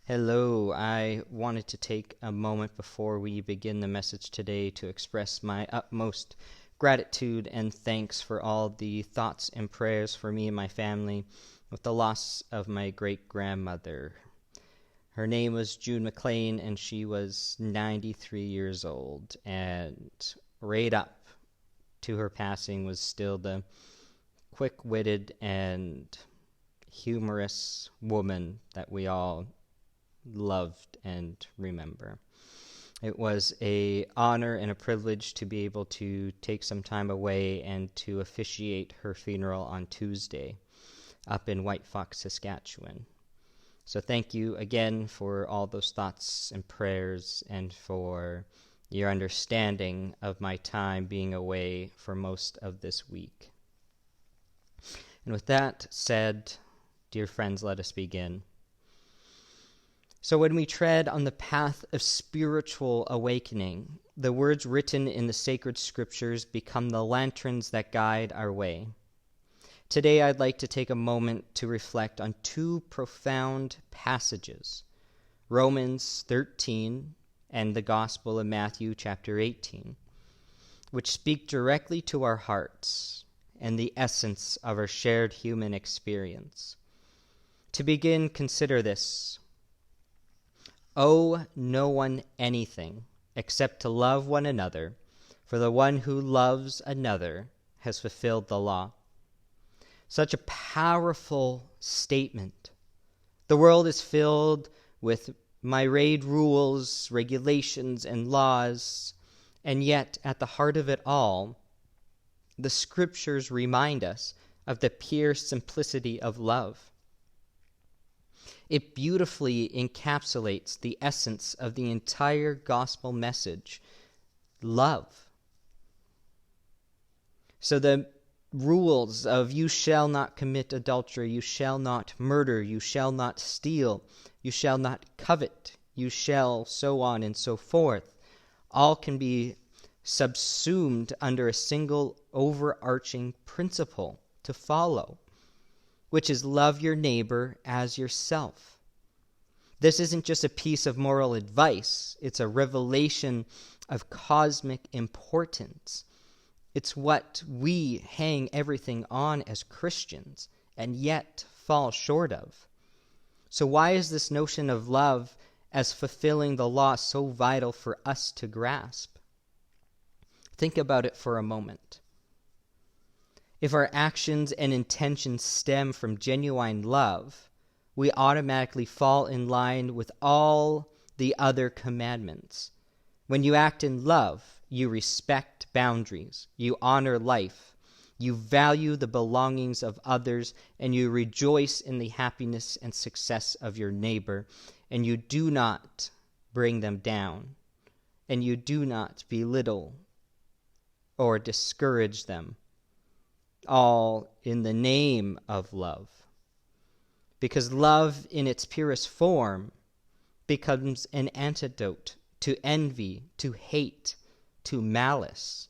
Hello, I wanted to take a moment before we begin the message today to express my utmost gratitude and thanks for all the thoughts and prayers for me and my family with the loss of my great-grandmother. Her name was June McLean, and she was 93 years old, and right up to her passing was still the quick-witted and humorous woman that we all loved and remember. It was an honor and a privilege to be able to take some time away and to officiate her funeral on Tuesday up in White Fox, Saskatchewan. So thank you again for all those thoughts and prayers and for your understanding of my time being away for most of this week. And with that said, dear friends, let us begin. So when we tread on the path of spiritual awakening, the words written in the sacred scriptures become the lanterns that guide our way. Today I'd like to take a moment to reflect on two profound passages, Romans 13 and the Gospel of Matthew chapter 18, which speak directly to our hearts and the essence of our shared human experience. To begin, consider this. Owe no one anything except to love one another, for the one who loves another has fulfilled the law. Such a powerful statement. The world is filled with myriad rules, regulations, and laws, and yet at the heart of it all, the scriptures remind us of the pure simplicity of love. It beautifully encapsulates the essence of the entire gospel message, love. So the rules of you shall not commit adultery, you shall not murder, you shall not steal, you shall not covet, you shall, so on and so forth, all can be subsumed under a single overarching principle to follow, which is love your neighbor as yourself. This isn't just a piece of moral advice. It's a revelation of cosmic importance. It's what we hang everything on as Christians and yet fall short of. So why is this notion of love as fulfilling the law so vital for us to grasp? Think about it for a moment. If our actions and intentions stem from genuine love, we automatically fall in line with all the other commandments. When you act in love, you respect boundaries, you honor life, you value the belongings of others, and you rejoice in the happiness and success of your neighbor, and you do not bring them down, and you do not belittle or discourage them. All in the name of love. Because love in its purest form becomes an antidote to envy, to hate, to malice.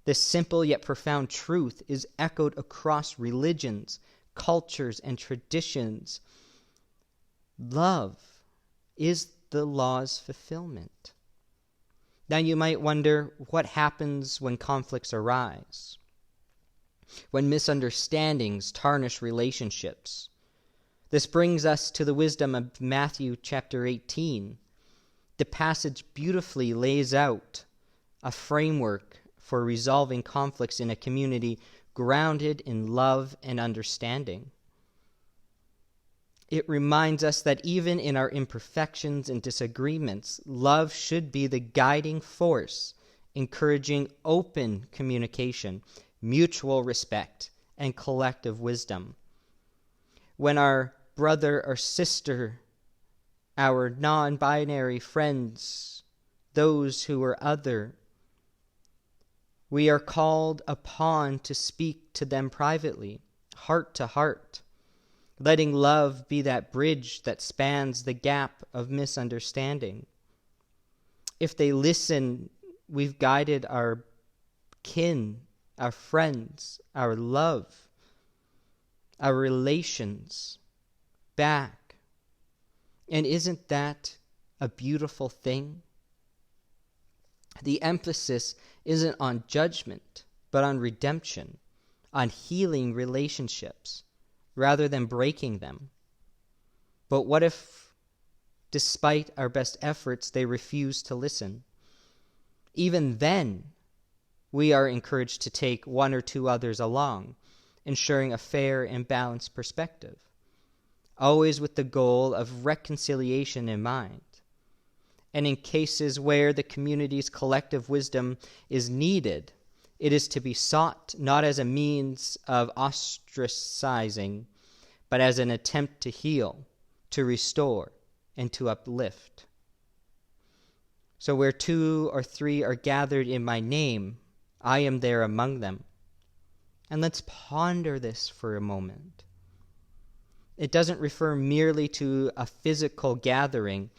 This simple yet profound truth is echoed across religions, cultures, and traditions. Love is the law's fulfillment. Now you might wonder what happens when conflicts arise, when misunderstandings tarnish relationships. This brings us to the wisdom of Matthew chapter 18. The passage beautifully lays out a framework for resolving conflicts in a community grounded in love and understanding. It reminds us that even in our imperfections and disagreements, love should be the guiding force, encouraging open communication, mutual respect, and collective wisdom. When our brother or sister, our non-binary friends, those who are other, we are called upon to speak to them privately, heart to heart, letting love be that bridge that spans the gap of misunderstanding. If they listen, we've guided our kin, our friends, our love, our relations back And isn't that a beautiful thing? The emphasis isn't on judgment, but on redemption, on healing relationships, rather than breaking them. But what if, despite our best efforts, they refuse to listen? Even then, we are encouraged to take one or two others along, ensuring a fair and balanced perspective, always with the goal of reconciliation in mind. And in cases where the community's collective wisdom is needed, it is to be sought not as a means of ostracizing, but as an attempt to heal, to restore, and to uplift. So where 2 or 3 are gathered in my name, I am there among them. And let's ponder this for a moment. It doesn't refer merely to a physical gathering,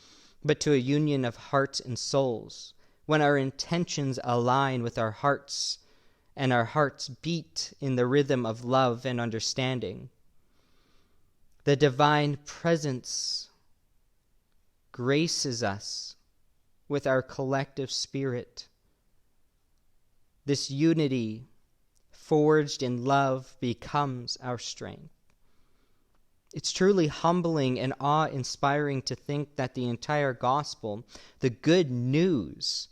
but to a union of hearts and souls, when our intentions align with our hearts, and our hearts beat in the rhythm of love and understanding. The divine presence graces us with our collective spirit. This unity, forged in love, becomes our strength. It's truly humbling and awe-inspiring to think that the entire gospel, the good news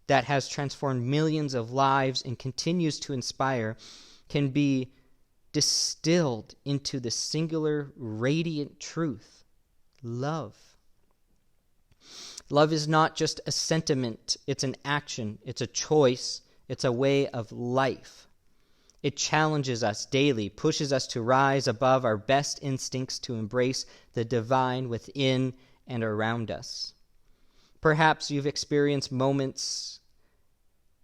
that has transformed millions of lives and continues to inspire, can be distilled into the singular, radiant truth: love. Love is not just a sentiment, it's an action, it's a choice, it's a way of life. It challenges us daily, pushes us to rise above our best instincts to embrace the divine within and around us. Perhaps you've experienced moments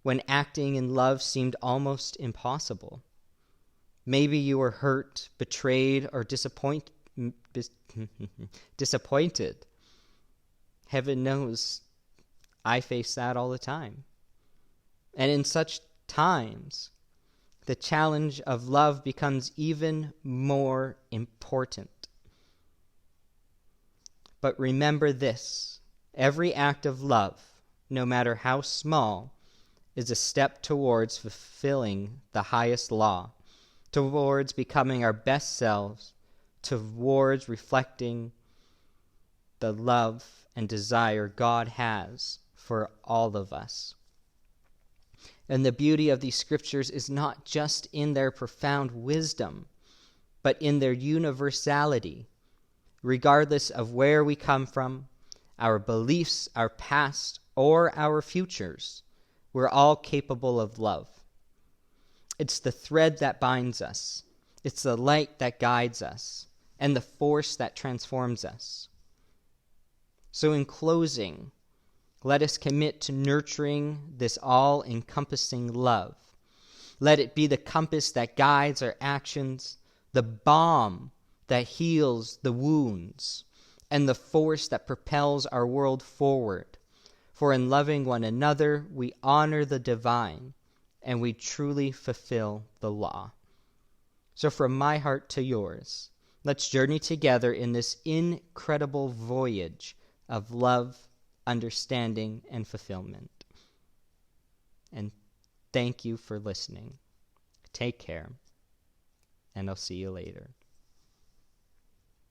when acting in love seemed almost impossible. Maybe you were hurt, betrayed, or disappointed. Heaven knows I face that all the time. And in such times, the challenge of love becomes even more important. But remember this: every act of love, no matter how small, is a step towards fulfilling the highest law, towards becoming our best selves, towards reflecting the love and desire God has for all of us. And the beauty of these scriptures is not just in their profound wisdom, but in their universality. Regardless of where we come from, our beliefs, our past, or our futures, we're all capable of love. It's the thread that binds us. It's the light that guides us, and the force that transforms us. So in closing, let us commit to nurturing this all-encompassing love. Let it be the compass that guides our actions, the balm that heals the wounds, and the force that propels our world forward. For in loving one another, we honor the divine, and we truly fulfill the law. So from my heart to yours, let's journey together in this incredible voyage of love, understanding, and fulfillment. And thank you for listening. Take care, and I'll see you later.